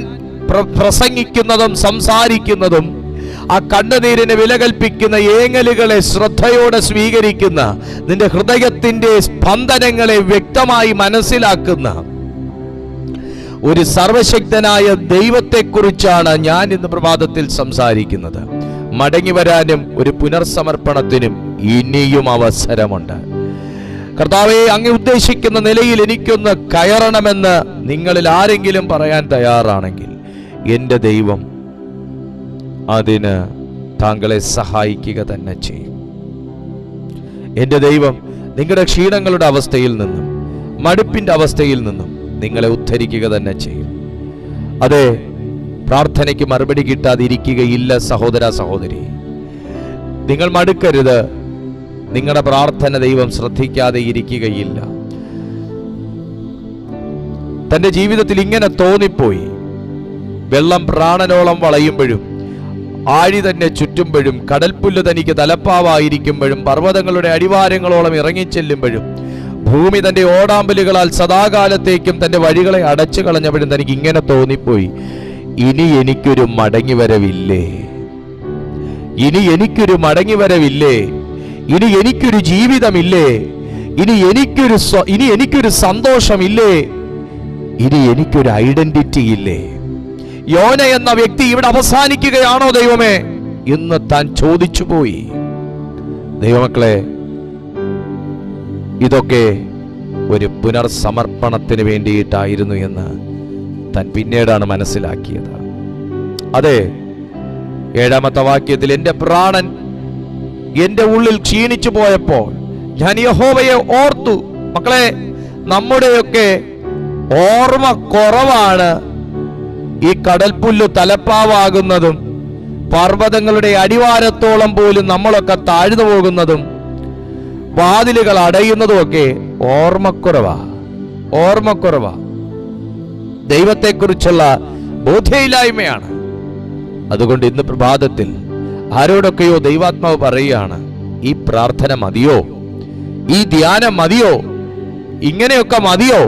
Speaker 1: പ്രസംഗിക്കുന്നതും സംസാരിക്കുന്നതും. ആ കണ്ണുനീരിന് വില കൽപ്പിക്കുന്ന ഏങ്ങലുകളെ ശ്രദ്ധയോടെ സ്വീകരിക്കുന്ന, നിന്റെ ഹൃദയത്തിന്റെ സ്പന്ദനങ്ങളെ വ്യക്തമായി മനസ്സിലാക്കുന്ന ഒരു സർവശക്തനായ ദൈവത്തെക്കുറിച്ചാണ് ഞാൻ ഇന്ന് പ്രഭാതത്തിൽ സംസാരിക്കുന്നത്. മടങ്ങി വരാനും ഒരു പുനർസമർപ്പണത്തിനും ഇനിയും അവസരമുണ്ട്. കർത്താവേ, അങ്ങ് ഉദ്ദേശിക്കുന്ന നിലയിൽ എനിക്കൊന്ന് കയറണമെന്ന് നിങ്ങളിൽ ആരെങ്കിലും പറയാൻ തയ്യാറാണെങ്കിൽ എൻ്റെ ദൈവം അതിന് താങ്കളെ സഹായിക്കുക തന്നെ ചെയ്യും. എൻ്റെ ദൈവം നിങ്ങളുടെ ക്ഷീണങ്ങളുടെ അവസ്ഥയിൽ നിന്നും മടുപ്പിന്റെ അവസ്ഥയിൽ നിന്നും നിങ്ങളെ ഉദ്ധരിക്കുക തന്നെ ചെയ്യും. അതെ, പ്രാർത്ഥനയ്ക്ക് മറുപടി കിട്ടാതിരിക്കുകയില്ല സഹോദര സഹോദരി. നിങ്ങൾ മടുക്കരുത്. നിങ്ങളുടെ പ്രാർത്ഥന ദൈവം ശ്രദ്ധിക്കാതെ ഇരിക്കുകയില്ല. തന്റെ ജീവിതത്തിൽ ഇങ്ങനെ തോന്നിപ്പോയി, വെള്ളം പ്രാണനോളം വളയുമ്പോഴും ആഴി തന്നെ ചുറ്റുമ്പോഴും കടൽപ്പുല്ല് തനിക്ക് തലപ്പാവായിരിക്കുമ്പോഴും പർവ്വതങ്ങളുടെ അടിവാരങ്ങളോളം ഇറങ്ങിച്ചെല്ലുമ്പോഴും ഭൂമി തന്റെ ഓടാമ്പലുകളാൽ സദാകാലത്തേക്കും തന്റെ വഴികളെ അടച്ചു കളഞ്ഞപ്പോഴും തനിക്ക് ഇങ്ങനെ തോന്നിപ്പോയി, ഇനി എനിക്കൊരു മടങ്ങിവരവില്ലേ, ഇനി എനിക്കൊരു മടങ്ങിവരവില്ലേ, ഇനി എനിക്കൊരു ജീവിതമില്ലേ, ഇനി എനിക്കൊരു സന്തോഷമില്ലേ, ഇനി എനിക്കൊരു ഐഡന്റിറ്റി ഇല്ലേ? യോന എന്ന വ്യക്തി ഇവിടെ അവസാനിക്കുകയാണോ ദൈവമേ എന്ന് താൻ ചോദിച്ചു പോയി. ദൈവമക്കളെ, ഇതൊക്കെ ഒരു പുനർസമർപ്പണത്തിന് വേണ്ടിയിട്ടായിരുന്നു എന്ന് താൻ പിന്നീടാണ് മനസ്സിലാക്കിയത്. അതെ, 7-ാമത്തെ വാക്യത്തിൽ എൻ്റെ പ്രാണൻ എൻ്റെ ഉള്ളിൽ ക്ഷീണിച്ചു പോയപ്പോൾ ഞാൻ യഹോവയെ ഓർത്തു. മക്കളെ, നമ്മുടെയൊക്കെ ഓർമ്മ കുറവാണ് ഈ കടൽപ്പുല്ല് തലപ്പാവാകുന്നതും പർവ്വതങ്ങളുടെ അടിവാരത്തോളം പോലും നമ്മളൊക്കെ താഴ്ന്നു പോകുന്നതും വാതിലുകൾ അടയുന്നതുമൊക്കെ ഓർമ്മക്കുറവാ. ദൈവത്തെക്കുറിച്ചുള്ള ബോധയില്ലായ്മയാണ്. അതുകൊണ്ട് ഇന്ന് പ്രഭാതത്തിൽ ആരോടൊക്കെയോ ദൈവാത്മാവ് പറയുകയാണ്, ഈ പ്രാർത്ഥന മതിയോ, ഈ ധ്യാനം മതിയോ, ഇങ്ങനെയൊക്കെ മതിയോ,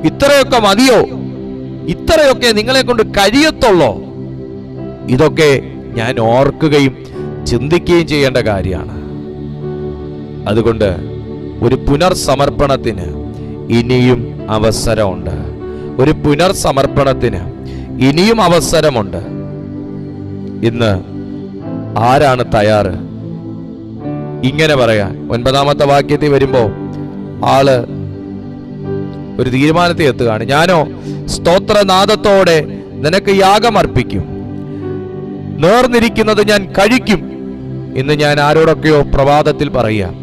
Speaker 1: ഇത്രയൊക്കെ മതിയോ, ഇത്രയൊക്കെ നിങ്ങളെ കൊണ്ട് കഴിയത്തുള്ളോ? ഇതൊക്കെ ഞാൻ ഓർക്കുകയും ചിന്തിക്കുകയും ചെയ്യേണ്ട കാര്യമാണ്. അതുകൊണ്ട് ഒരു പുനർസമർപ്പണത്തിന് ഇനിയും അവസരമുണ്ട്. ഒരു പുനർസമർപ്പണത്തിന് ഇനിയും അവസരമുണ്ട്. ഇന്ന് ആരാണ് തയ്യാറ് ഇങ്ങനെ പറയാൻ? 9-ാമത്തെ വാക്യത്തിൽ വരുമ്പോൾ ആള് ഒരു തീരുമാനത്തിൽ എത്തുകയാണ്. ഞാനോ സ്തോത്രനാദത്തോടെ നിനക്ക് യാഗമർപ്പിക്കും, നേർന്നിരിക്കുന്നത് ഞാൻ കഴിക്കും. ഇന്ന് ഞാൻ ആരോടൊക്കെയോ പ്രഭാതത്തിൽ പറയുക,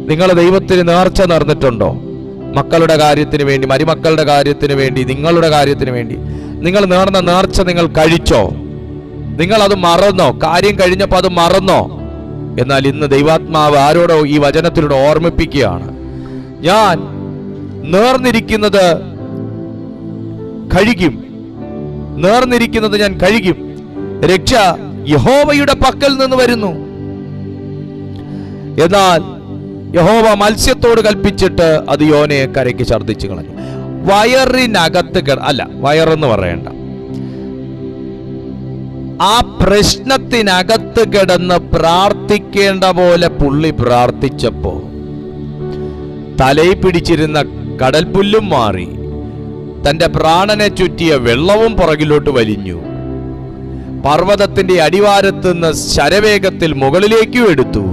Speaker 1: നിങ്ങൾ ദൈവത്തിന് നേർച്ച നേർന്നിട്ടുണ്ടോ? മക്കളുടെ കാര്യത്തിന് വേണ്ടി, മരുമക്കളുടെ കാര്യത്തിന് വേണ്ടി, നിങ്ങളുടെ കാര്യത്തിന് വേണ്ടി നിങ്ങൾ നേർന്ന നേർച്ച നിങ്ങൾ കഴിച്ചോ? നിങ്ങൾ അത് മറന്നോ? കാര്യം കഴിഞ്ഞപ്പോൾ അത് മറന്നോ? എന്നാൽ ഇന്ന് ദൈവാത്മാവ് ആരോടോ ഈ വചനത്തിലൂടെ ഓർമ്മിപ്പിക്കുകയാണ്, ഞാൻ നേർന്നിരിക്കുന്നത് കഴിക്കും, നേർന്നിരിക്കുന്നത് ഞാൻ കഴിക്കും. രക്ഷ യഹോവയുടെ പക്കൽ നിന്ന് വരുന്നു. എന്നാൽ യഹോവ മത്സ്യത്തോട് കൽപ്പിച്ചിട്ട് അത് യോനയെ കരയ്ക്ക് ഛർദ്ദിച്ചു കളഞ്ഞു. വയറിനകത്ത് അല്ല, വയറെന്ന് പറയണ്ട, ആ പ്രശ്നത്തിനകത്ത് കിടന്ന് പ്രാർത്ഥിക്കേണ്ട പോലെ പുള്ളി പ്രാർത്ഥിച്ചപ്പോ തലയിൽ പിടിച്ചിരുന്ന കടൽപ്പുല്ലും മാറി, തന്റെ പ്രാണനെ ചുറ്റിയ വെള്ളവും പുറകിലോട്ട് വലിഞ്ഞു. പർവ്വതത്തിന്റെ അടിവാരത്ത് നിന്ന് ശരവേഗത്തിൽ മുകളിലേക്കും എടുത്തു.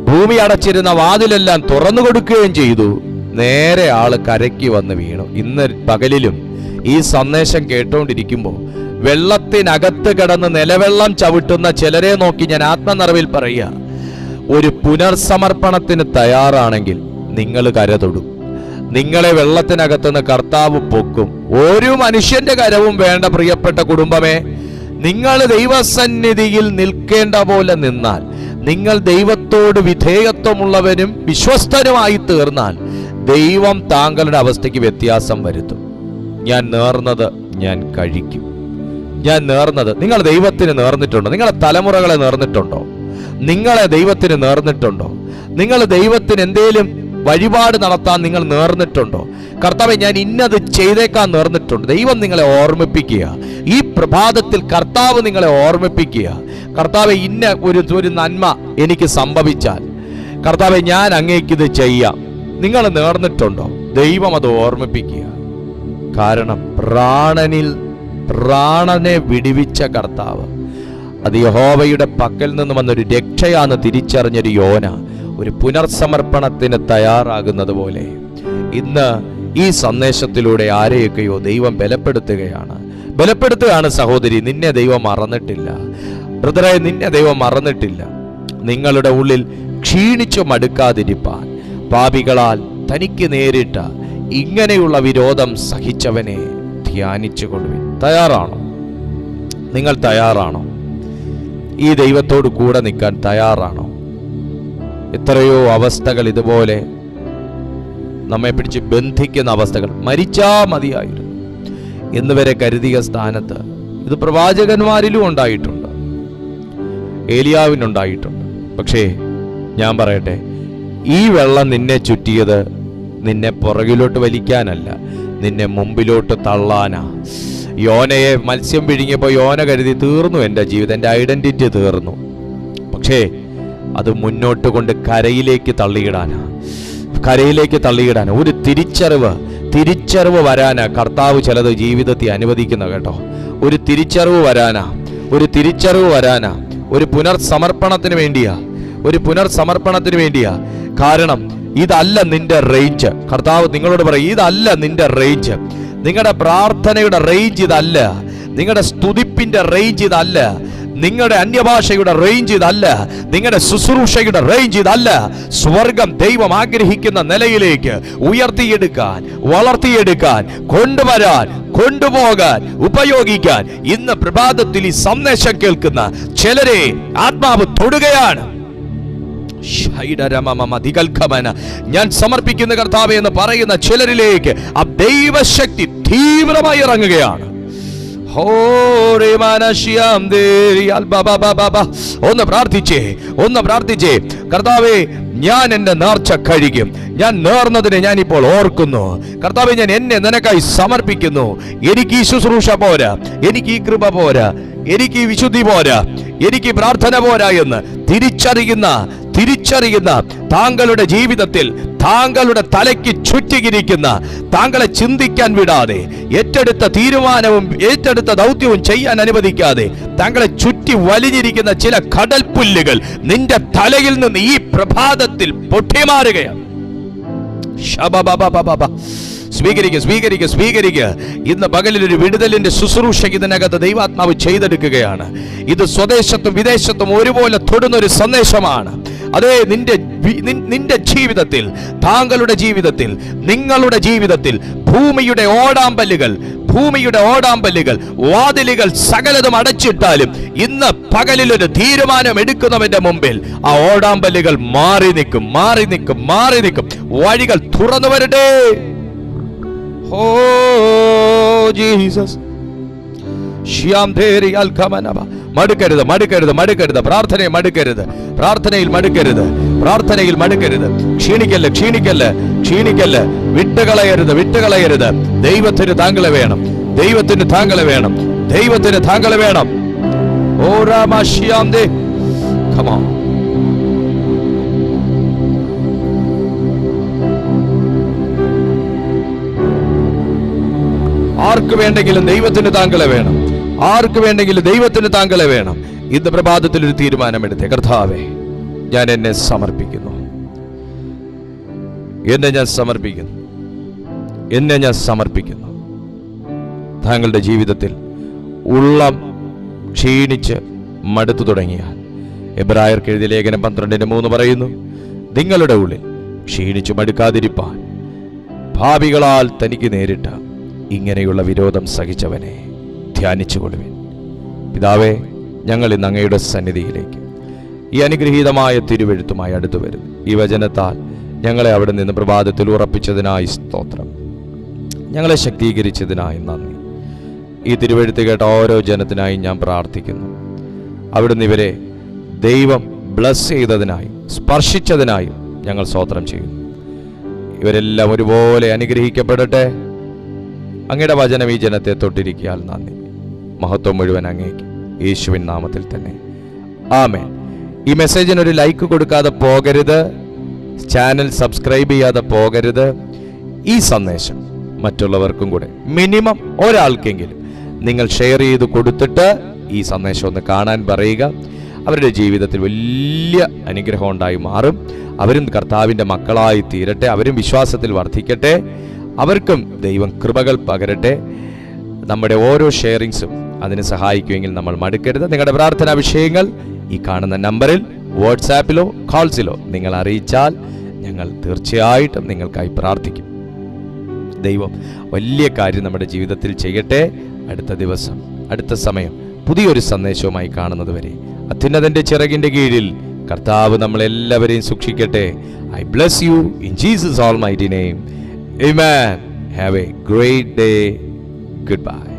Speaker 1: ഭൂമി അടച്ചിരുന്ന വാതിലെല്ലാം തുറന്നു കൊടുക്കുകയും ചെയ്തു. നേരെ ആള് കരയ്ക്ക് വന്ന് വീണു. ഇന്ന് പകലിലും ഈ സന്ദേശം കേട്ടോണ്ടിരിക്കുമ്പോൾ വെള്ളത്തിനകത്ത് കിടന്ന് നിലവെള്ളം ചവിട്ടുന്ന ചിലരെ നോക്കി ഞാൻ ആത്മനിറവിൽ പറയുക, ഒരു പുനർസമർപ്പണത്തിന് തയ്യാറാണെങ്കിൽ നിങ്ങൾ കരതൊടും. നിങ്ങളെ വെള്ളത്തിനകത്തുനിന്ന് കർത്താവ് പൊക്കും. ഒരു മനുഷ്യന്റെ കരവും വേണ്ട. പ്രിയപ്പെട്ട കുടുംബമേ, നിങ്ങൾ ദൈവസന്നിധിയിൽ നിൽക്കേണ്ട പോലെ നിന്നാൽ, നിങ്ങൾ ദൈവത്തോട് വിധേയത്വമുള്ളവരും വിശ്വസ്തനുമായി തീർന്നാൽ, ദൈവം താങ്കളുടെ അവസ്ഥയ്ക്ക് വ്യത്യാസം വരുത്തും. ഞാൻ നേർന്നത് ഞാൻ കഴിക്കും. ഞാൻ നേർന്നത്, നിങ്ങൾ ദൈവത്തിന് നേർന്നിട്ടുണ്ടോ? നിങ്ങളെ തലമുറകളെ നേർന്നിട്ടുണ്ടോ? നിങ്ങളെ ദൈവത്തിന് നേർന്നിട്ടുണ്ടോ? നിങ്ങൾ ദൈവത്തിന് എന്തേലും വഴിപാട് നടത്താൻ നിങ്ങൾ നേർന്നിട്ടുണ്ടോ? കർത്താവെ, ഞാൻ ഇന്നത് ചെയ്തേക്കാൻ നേർന്നിട്ടുണ്ട്. ദൈവം നിങ്ങളെ ഓർമ്മിപ്പിക്കുക. ഈ പ്രഭാതത്തിൽ കർത്താവ് നിങ്ങളെ ഓർമ്മിപ്പിക്കുക. കർത്താവെ, ഇന്ന ഒരു നന്മ എനിക്ക് സംഭവിച്ചാൽ കർത്താവെ, ഞാൻ അങ്ങേക്കിത് ചെയ്യാം. നിങ്ങൾ നേർന്നിട്ടുണ്ടോ? ദൈവം അത് ഓർമ്മിപ്പിക്കുക. കാരണം പ്രാണനെ വിടുവിച്ച കർത്താവ്, അത് യഹോവയുടെ പക്കൽ നിന്ന് വന്നൊരു രക്ഷയാന്ന് തിരിച്ചറിഞ്ഞൊരു യോന ഒരു പുനർസമർപ്പണത്തിന് തയ്യാറാകുന്നത് പോലെ ഇന്ന് ഈ സന്ദേശത്തിലൂടെ ആരെയൊക്കെയോ ദൈവം ബലപ്പെടുത്തുകയാണ്. സഹോദരി, നിന്നെ ദൈവം മറന്നിട്ടില്ല. ബ്രദറെ, നിന്നെ ദൈവം മറന്നിട്ടില്ല. നിങ്ങളുടെ ഉള്ളിൽ ക്ഷീണിച്ചു മടുക്കാതിരിപ്പാൻ പാപികളാൽ തനിക്ക് നേരിട്ട ഇങ്ങനെയുള്ള വിരോധം സഹിച്ചവനെ ധ്യാനിച്ചു കൊള്ളുവിൻ. തയ്യാറാണോ? നിങ്ങൾ തയ്യാറാണോ? ഈ ദൈവത്തോട് കൂടെ നിൽക്കാൻ തയ്യാറാണോ? എത്രയോ അവസ്ഥകൾ ഇതുപോലെ നമ്മെ പിടിച്ച് ബന്ധിക്കുന്ന അവസ്ഥകൾ. മരിച്ചാ മതിയായിരുന്നു എന്നുവരെ കരുതിയ സ്ഥാനത്ത് ഇത് പ്രവാചകന്മാരിലും ഉണ്ടായിട്ടുണ്ട്, ഏലിയാവിനുണ്ടായിട്ടുണ്ട്. പക്ഷേ ഞാൻ പറയട്ടെ, ഈ വെള്ളം നിന്നെ ചുറ്റിയത് നിന്നെ പുറകിലോട്ട് വലിക്കാനല്ല, നിന്നെ മുമ്പിലോട്ട് തള്ളാനാ. യോനയെ മത്സ്യം വിഴുങ്ങിയപ്പോൾ യോന കരുതി തീർന്നു, എൻ്റെ ജീവിതം, എൻ്റെ ഐഡന്റിറ്റി തീർന്നു. പക്ഷേ അത് മുന്നോട്ട് കൊണ്ട് കരയിലേക്ക് തള്ളിയിടാനാ. ഒരു തിരിച്ചറിവ് വരാനാ കർത്താവ് ചിലത് ജീവിതത്തിൽ അനുവദിക്കുന്ന കേട്ടോ. ഒരു തിരിച്ചറിവ് വരാനാ. ഒരു പുനർസമർപ്പണത്തിന് വേണ്ടിയാ. കാരണം ഇതല്ല നിന്റെ റേഞ്ച്. കർത്താവ് നിങ്ങളോട് പറയും, ഇതല്ല നിന്റെ റേഞ്ച്. നിങ്ങളുടെ പ്രാർത്ഥനയുടെ റേഞ്ച് ഇതല്ല. നിങ്ങളുടെ സ്തുതിപ്പിന്റെ റേഞ്ച് ഇതല്ല. നിങ്ങളുടെ അന്യഭാഷയുടെ റേഞ്ച് ഇതല്ല. നിങ്ങളുടെ ശുശ്രൂഷയുടെ റേഞ്ച് ഇതല്ല. സ്വർഗം ദൈവം ആഗ്രഹിക്കുന്ന നിലയിലേക്ക് ഉയർത്തിയെടുക്കാൻ, വളർത്തിയെടുക്കാൻ, കൊണ്ടുപോകാൻ, ഉപയോഗിക്കാൻ ഇന്ന് പ്രഭാതത്തിൽ ഈ സന്ദേശം കേൾക്കുന്ന ചിലരെ ആത്മാവ് തൊടുകയാണ്. ഞാൻ സമർപ്പിക്കുന്ന കർത്താവേ എന്ന് പറയുന്ന ചിലരിലേക്ക് ആ ദൈവശക്തി തീവ്രമായി ഇറങ്ങുകയാണ്. ഒന്ന് പ്രാർത്ഥിച്ചേ. കർത്താവേ, ഞാൻ എന്റെ നേർച്ച കഴിക്കും. ഞാൻ നേർന്നതിനെ ഞാൻ ഇപ്പോൾ ഓർക്കുന്നു. കർത്താവേ, ഞാൻ എന്നെ നിനക്കായി സമർപ്പിക്കുന്നു. എനിക്ക് ഈ ശുശ്രൂഷ പോരാ, എനിക്ക് ഈ കൃപ പോരാ, എനിക്ക് ഈ വിശുദ്ധി പോരാ, എനിക്ക് പ്രാർത്ഥന പോരാ എന്ന് തിരിച്ചറിയുന്ന താങ്കളുടെ ജീവിതത്തിൽ താങ്കളുടെ തലയ്ക്ക് ചുറ്റിയിരിക്കുന്ന, താങ്കളെ ചിന്തിക്കാൻ വിടാതെ, ഏറ്റെടുത്ത തീരുമാനവും ഏറ്റെടുത്ത ദൗത്യവും ചെയ്യാൻ അനുവദിക്കാതെ താങ്കളെ ചുറ്റി വലിഞ്ഞിരിക്കുന്ന ചില കടൽപ്പുല്ലുകൾ നിന്റെ തലയിൽ നിന്ന് ഈ പ്രഭാതത്തിൽ പൊട്ടിമാറുകയാണ്. സ്വീകരിക്കുക. ഇന്ന് പകലിൽ ഒരു വിടുതലിന്റെ ശുശ്രൂഷ ഇതിനകത്ത് ദൈവാത്മാവ് ചെയ്തെടുക്കുകയാണ്. ഇത് സ്വദേശത്തും വിദേശത്തും ഒരുപോലെ തൊടുന്ന ഒരു സന്ദേശമാണ്. അതേ, നിന്റെ ജീവിതത്തിൽ, താങ്കളുടെ ജീവിതത്തിൽ, നിങ്ങളുടെ ജീവിതത്തിൽ ഭൂമിയുടെ ഓടാമ്പല്ലുകൾ, വാതിലുകൾ സകലതും അടച്ചിട്ടാലും ഇന്ന് പകലിൽ ഒരു തീരുമാനം എടുക്കുന്നവന്റെ മുമ്പിൽ ആ ഓടാമ്പല്ലുകൾ മാറി നിൽക്കും. വഴികൾ തുറന്നു വരട്ടെ. Oh Jesus, മടുക്കരുത്. പ്രാർത്ഥനയിൽ മടുക്കരുത്. ക്ഷീണിക്കല്ല്. വിട്ടുകളയരുത്. ദൈവത്തിന് താങ്കളെ വേണം. ഓ രാമാശ്യാന്തേ, come on. ആർക്ക് വേണ്ടെങ്കിലും ദൈവത്തിന് താങ്കളെ വേണം. ഇന്ന് പ്രഭാതത്തിൽ ഒരു തീരുമാനമെടുത്തേ. കർത്താവേ, ഞാൻ എന്നെ സമർപ്പിക്കുന്നു. താങ്കളുടെ ജീവിതത്തിൽ ഉള്ളം ക്ഷീണിച്ച് മടുത്തു തുടങ്ങിയാൽ, എബ്രായർക്ക് എഴുതിയ ലേഖനം 12:3 പറയുന്നു, നിങ്ങളുടെ ഉള്ളിൽ ക്ഷീണിച്ചു മടുക്കാതിരിപ്പാൻ പാപികളാൽ തനിക്ക് നേരിട്ട ഇങ്ങനെയുള്ള വിരോധം സഹിച്ചവനെ ധ്യാനിച്ചുകൊള്ളുവിൻ. പിതാവേ, ഞങ്ങൾ ഇന്ന് അങ്ങയുടെ സന്നിധിയിലേക്ക് ഈ അനുഗ്രഹീതമായ തിരുവെഴുത്തുമായി അടുത്തു വരുന്നു. ഈ വചനത്താൽ ഞങ്ങളെ അവിടെ നിന്ന് പ്രഭാതത്തിൽ ഉറപ്പിച്ചതിനായി സ്തോത്രം. ഞങ്ങളെ ശക്തീകരിച്ചതിനായി നന്ദി. ഈ തിരുവെഴുത്ത് കേട്ട ഓരോ ജനത്തിനായി ഞാൻ പ്രാർത്ഥിക്കുന്നു. അവിടുന്ന് ഇവരെ ദൈവം ബ്ലസ് ചെയ്തതിനായി, സ്പർശിച്ചതിനായി ഞങ്ങൾ സ്തോത്രം ചെയ്യുന്നു. ഇവരെല്ലാം ഒരുപോലെ അനുഗ്രഹിക്കപ്പെടട്ടെ. അങ്ങയുടെ വചനം ഈ ജനത്തെ തൊട്ടിരിക്കാൻ നന്ദി. മഹത്വം മുഴുവൻ അങ്ങേക്ക്, യേശുവിൻ നാമത്തിൽ തന്നെ, ആമേൻ. ഈ മെസ്സേജിന് ഒരു ലൈക്ക് കൊടുക്കാതെ പോകരുത്. ചാനൽ സബ്സ്ക്രൈബ് ചെയ്യാതെ പോകരുത്. ഈ സന്ദേശം മറ്റുള്ളവർക്കും കൂടെ മിനിമം ഒരാൾക്കെങ്കിലും നിങ്ങൾ ഷെയർ ചെയ്ത് കൊടുത്തിട്ട് ഈ സന്ദേശം ഒന്ന് കാണാൻ പറയുക. അവരുടെ ജീവിതത്തിൽ വലിയ അനുഗ്രഹം ഉണ്ടായി മാറും. അവരും കർത്താവിൻ്റെ മക്കളായി തീരട്ടെ. അവരും വിശ്വാസത്തിൽ വർദ്ധിക്കട്ടെ. അവർക്കും ദൈവം കൃപകൾ പകരട്ടെ. നമ്മുടെ ഓരോ ഷെയറിങ്സും അതിന് സഹായിക്കുമെങ്കിൽ നമ്മൾ മടുക്കരുത്. നിങ്ങളുടെ പ്രാർത്ഥനാ വിഷയങ്ങൾ ഈ കാണുന്ന നമ്പറിൽ വാട്സാപ്പിലോ കോൾസിലോ നിങ്ങൾ അറിയിച്ചാൽ ഞങ്ങൾ തീർച്ചയായിട്ടും നിങ്ങൾക്കായി പ്രാർത്ഥിക്കും. ദൈവം വലിയ കാര്യം നമ്മുടെ ജീവിതത്തിൽ ചെയ്യട്ടെ. അടുത്ത ദിവസം, അടുത്ത സമയം പുതിയൊരു സന്ദേശവുമായി കാണുന്നത് വരെ അത്യുന്നതന്റെ ചിറകിന്റെ കീഴിൽ കർത്താവ് നമ്മളെല്ലാവരെയും സൂക്ഷിക്കട്ടെ. I bless you in Jesus' almighty name. Amen. Have a great day. Goodbye.